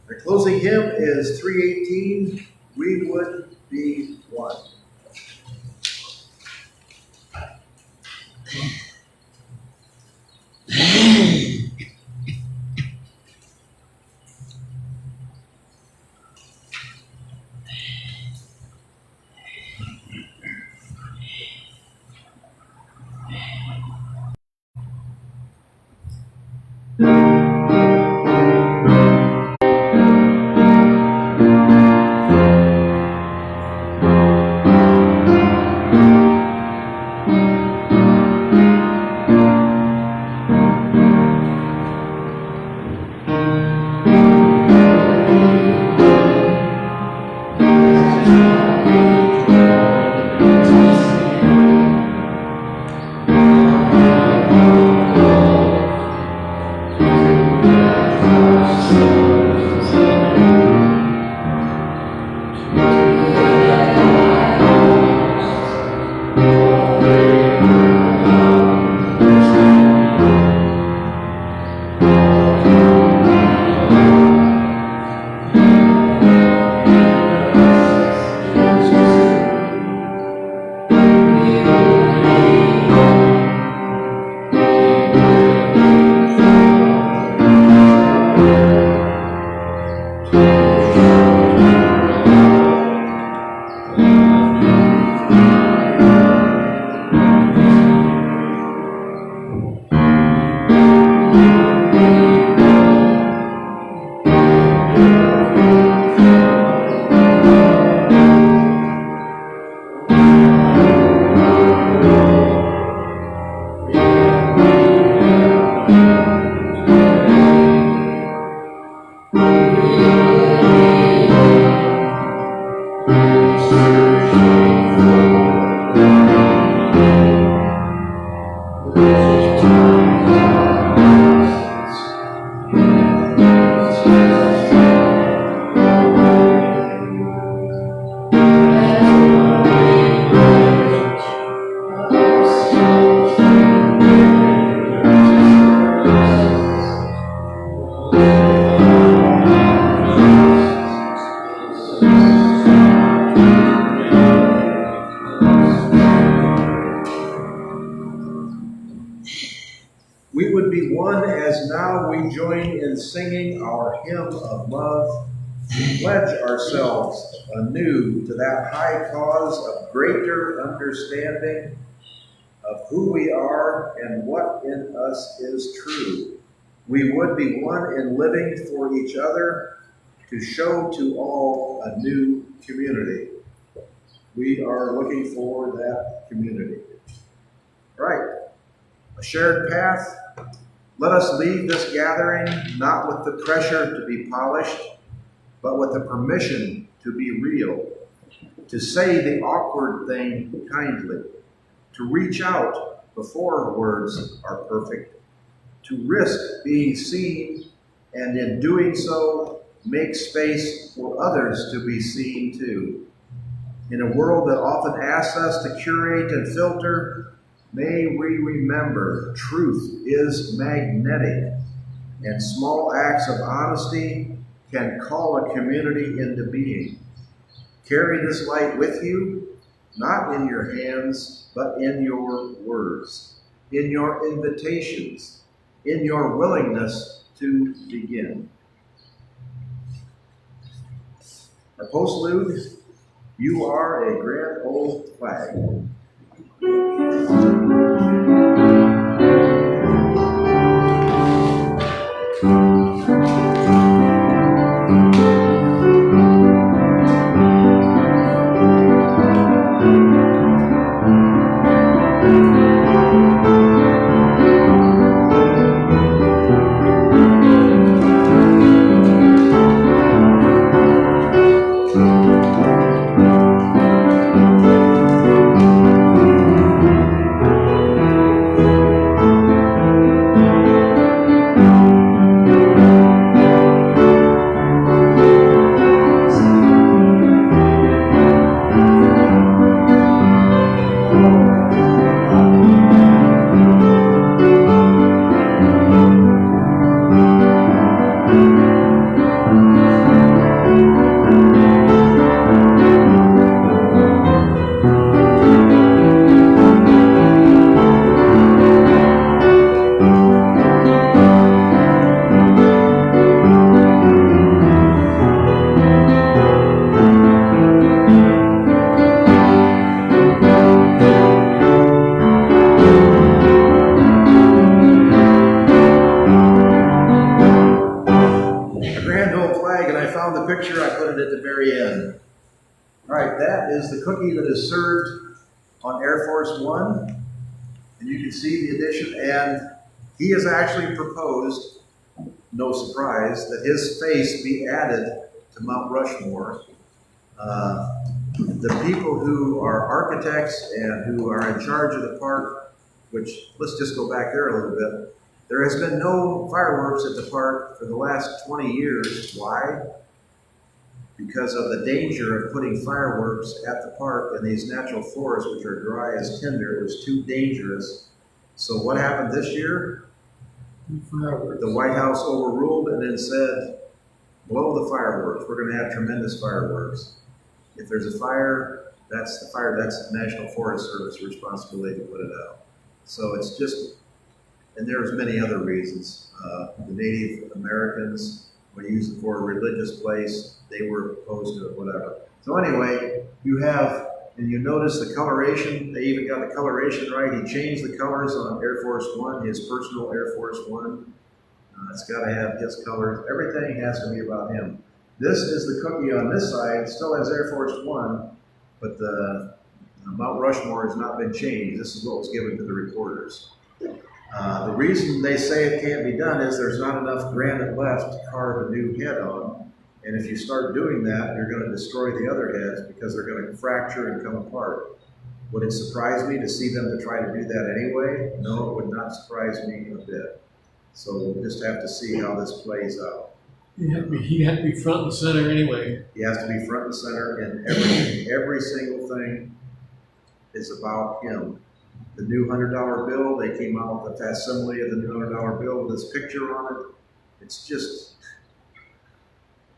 Speaker 1: The closing hymn is 318, We Would Be One. one as now we join in singing our hymn of love. We pledge ourselves anew to that high cause of greater understanding of who we are and what in us is true. We would be one in living for each other to show to all a new community. We are looking for that community. Right. A shared path. Let us leave this gathering not with the pressure to be polished, but with the permission to be real, to say the awkward thing kindly, to reach out before words are perfect, to risk being seen, and in doing so, make space for others to be seen too. In a world that often asks us to curate and filter, may we remember truth is magnetic, and small acts of honesty can call a community into being. Carry this light with you, not in your hands, but in your words, in your invitations, in your willingness to begin. Our postlude, you are a grand old flag. Picture, I put it at the very end. All right, that is the cookie that is served on Air Force One, and you can see the addition, and he has actually proposed, no surprise, that his face be added to Mount Rushmore. The people who are architects and who are in charge of the park, which, let's just go back there a little bit, there has been no fireworks at the park for the last 20 years. Why? Because of the danger of putting fireworks at the park in these natural forests, which are dry as tinder. It was too dangerous. So what happened this year?
Speaker 4: Fireworks.
Speaker 1: The White House overruled and then said, blow the fireworks. We're going to have tremendous fireworks. If there's a fire, that's the National Forest Service responsibility to put it out. So it's just, and there's many other reasons. The Native Americans, when you use it for a religious place, they were opposed to it, whatever. So anyway, you have, and you notice the coloration, they even got the coloration right. He changed the colors on Air Force One, his personal Air Force One. It's got to have his colors. Everything has to be about him. This is the cookie on this side, still has Air Force One, but the Mount Rushmore has not been changed. This is what was given to the reporters. The reason they say it can't be done is there's not enough granite left to carve a new head on. And if you start doing that, you're going to destroy the other heads because they're going to fracture and come apart. Would it surprise me to see them to try to do that anyway? No, it would not surprise me a bit. So we'll just have to see how this plays out.
Speaker 4: He had to be front and center anyway.
Speaker 1: He has to be front and center in everything. Every single thing is about him. The new $100 bill, they came out with a facsimile of the new $100 bill with his picture on it. It's just,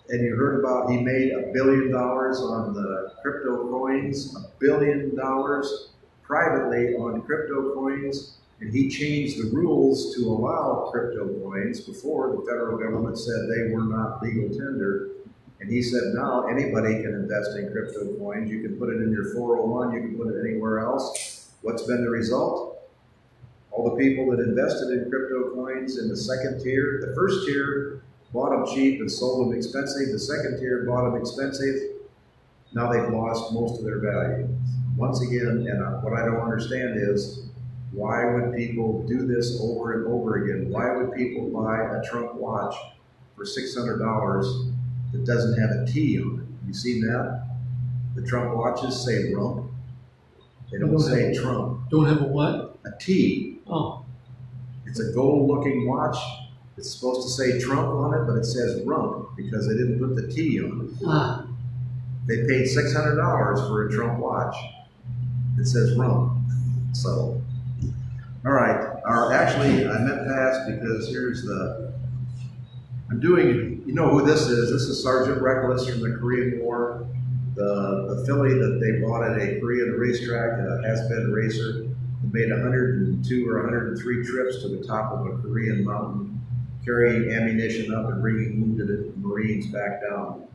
Speaker 1: and you heard about he made $1 billion on the crypto coins, $1 billion privately on crypto coins. And he changed the rules to allow crypto coins. Before, the federal government said they were not legal tender. And he said now anybody can invest in crypto coins. You can put it in your 401, you can put it anywhere else. What's been the result? All the people that invested in crypto coins in the second tier, the first tier bought them cheap and sold them expensive. The second tier bought them expensive. Now they've lost most of their value. Once again, and what I don't understand is, why would people do this over and over again? Why would people buy a Trump watch for $600 that doesn't have a T on it? You seen that? The Trump watches say rump. They don't say Trump.
Speaker 4: Don't have a what?
Speaker 1: A T.
Speaker 4: Oh,
Speaker 1: It's a gold-looking watch. It's supposed to say Trump on it, but it says rump because they didn't put the T on it.
Speaker 4: ah,
Speaker 1: They paid $600 for a Trump watch. It says rump. So, all right. Actually, I meant past because here's I'm doing, you know who this is. This is Sergeant Reckless from the Korean War. The filly that they bought at a Korean racetrack, a has-been racer, made 102 or 103 trips to the top of a Korean mountain, carrying ammunition up and bringing wounded Marines back down.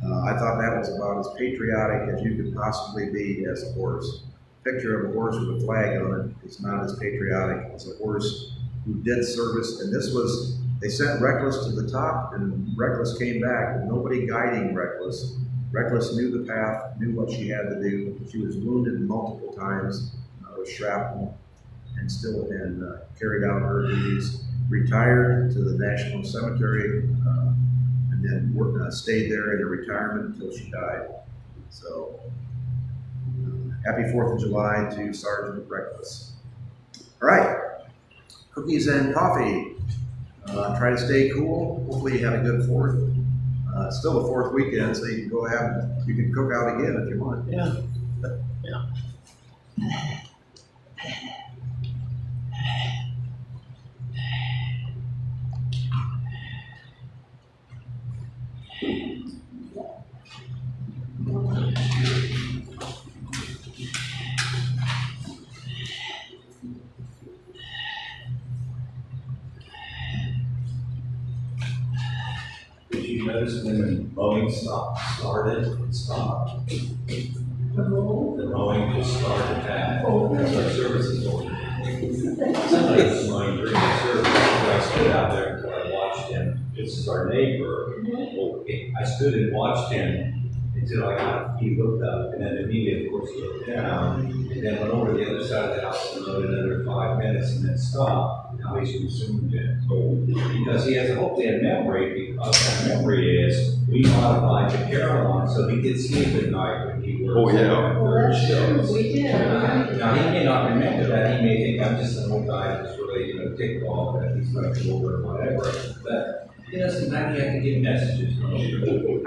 Speaker 1: I thought that was about as patriotic as you could possibly be as a horse. Picture of a horse with a flag on it is not as patriotic as a horse who did service. And this was, they sent Reckless to the top, and Reckless came back with nobody guiding Reckless. Reckless knew the path, knew what she had to do. She was wounded multiple times with shrapnel and still carried out her duties. Retired to the National Cemetery and then stayed there in a retirement until she died. So, happy 4th of July to Sergeant Reckless. All right, cookies and coffee. Try to stay cool. Hopefully you had a good 4th. It's still the 4th weekend, so you can go you can cook out again if you want.
Speaker 4: yeah, yeah.
Speaker 2: Did you notice when the mowing started and stopped? The mowing just started back. That's our services order. Somebody was mowing during the service. I stood out there until I watched him. This is our neighbor. Well, I stood and watched him until I got he looked up, and then immediately, of course, he looked down, and then went over to the other side of the house and mowed another 5 minutes, and then stopped. Now he's consumed it. Because he has hopefully a memory, because that memory is we modified the Carolyn so he could sleep at night when he works.
Speaker 5: Oh, yeah.
Speaker 3: Well, that's true, we did.
Speaker 2: Now, he may not remember that. He may think I'm just an old guy that's really, ticked off that he's going to go over or whatever. But he doesn't have to get messages,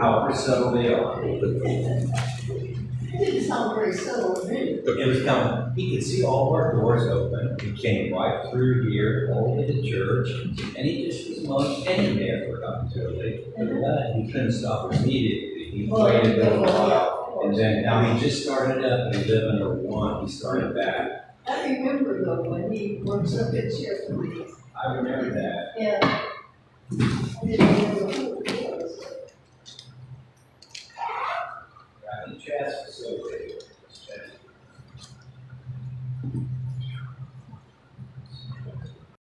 Speaker 2: however subtle they are.
Speaker 3: It didn't sound very subtle to me.
Speaker 2: It was coming. He could see all of our doors open. He came right through here, all the way to church, and he just was most standing there for up until late. But he couldn't stop immediately. He waited a little while, and then now he just started up at 11 or 1. He started back.
Speaker 3: I remember though when he works up at Sheriff.
Speaker 2: I remember that.
Speaker 3: Yeah. I didn't remember who it was.
Speaker 2: I mean, Chad's facility.